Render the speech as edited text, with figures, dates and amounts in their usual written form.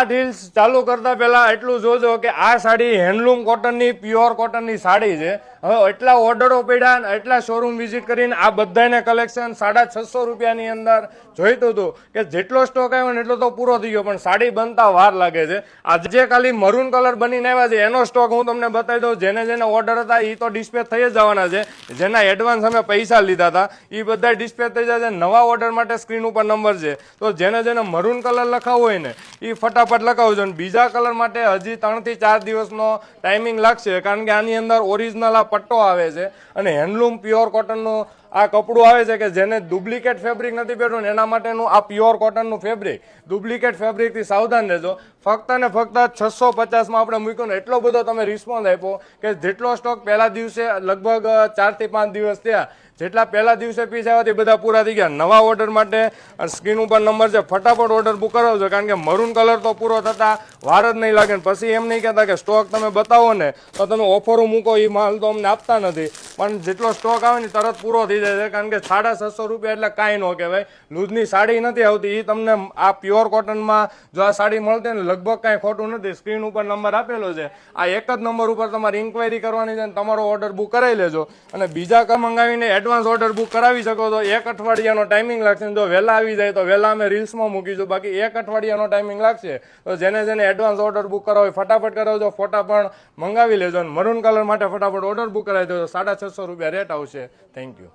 આ રીલ્સ ચાલુ કરતા પહેલા એટલું જોજો કે આ સાડી હેન્ડલૂમ કોટનની પ્યોર કોટનની સાડી છે. હવે એટલા ઓર્ડરો પડ્યા અને એટલા શોરૂમ વિઝિટ કરીને આ બધાને કલેક્શન 650 રૂપિયાની અંદર જોઈતું હતું કે જેટલો સ્ટોક આવ્યો ને એટલો તો પૂરો થઈ ગયો, પણ સાડી બનતા વાર લાગે છે. આજે ખાલી મરૂન કલર બનીને આવ્યા છે એનો સ્ટોક હું તમને બતાવી દઉં. જેને જેને ઓર્ડર હતા એ તો ડિસ્પેચ થઈ જ જવાના છે. જેના એડવાન્સ અમે પૈસા લીધા હતા એ બધા ડિસ્પેચ થઈ જશે. નવા ઓર્ડર માટે સ્ક્રીન ઉપર નંબર છે, તો જેને જેને મરૂન કલર લખાવો હોય ને એ ફટાફટ લખાવજો. અને બીજા કલર માટે હજી 3 થી 4 દિવસનો ટાઈમિંગ લાગશે, કારણ કે આની અંદર ઓરિજિનલ આ પટ્ટો આવે છે અને હેન્ડલૂમ પ્યોર કોટનનું આ કપડું આવે છે કે જેને ડુપ્લિકેટ ફેબ્રિક નથી પહેરવું ને એના માટેનું આ પ્યોર કોટનનું ફેબ્રિક. ડુપ્લિકેટ ફેબ્રિકથી સાવધાન રહેજો. ફક્ત ને ફક્ત 650માં આપણે મૂક્યું ને એટલો બધો તમે રિસ્પોન્સ આપ્યો કે જેટલો સ્ટોક પહેલા દિવસે લગભગ 4 થી 5 દિવસ થયા, જેટલા પહેલા દિવસે પીસ આવ્યા તે બધા પૂરા થઈ ગયા. નવા ઓર્ડર માટે સ્ક્રીન ઉપર નંબર છે, ફટાફટ ઓર્ડર બુક કરાવજો, કારણ કે મરૂન કલર તો પૂરો થતા વાર જ નહીં લાગે. પછી એમ નહીં કહેતા કે સ્ટોક તમે બતાવો ને તો તમે ઓફરો મૂકો, એ માલ તો અમને આપતા નથી, પણ જેટલો સ્ટોક આવે ને તરત પૂરો થઈ જાય છે. કારણ કે 650 રૂપિયા એટલે કાંઈ ન કહેવાય. લૂઝની સાડી નથી આવતી, એ તમને આ પ્યોર કોટનમાં જો આ સાડી મળતી ને લગભગ કાંઈ ખોટું નથી. સ્ક્રીન ઉપર નંબર આપેલો છે, આ એક જ નંબર ઉપર તમારે ઇન્ક્વાયરી કરવાની છે અને તમારો ઓર્ડર બુક કરાવી લેજો. અને બીજા કામ મંગાવીને એડવાન્સ ઓર્ડર બુક કરાવી શકો તો 1 અઠવાડિયાનો ટાઈમિંગ લાગશે. જો વહેલા આવી જાય તો વહેલા અમે રીલ્સમાં મૂકીશું, બાકી 1 અઠવાડિયાનો ટાઈમિંગ લાગશે. તો જેને જેને એડવાન્સ ઓર્ડર બુક કરાવો ફટાફટ કરાવજો, ફોટા પણ મંગાવી લેજો. અને મરૂન કલર માટે ફટાફટ ઓર્ડર બુક કરાવી દેજો. 650 રૂપિયા રેટ આવશે. Thank you.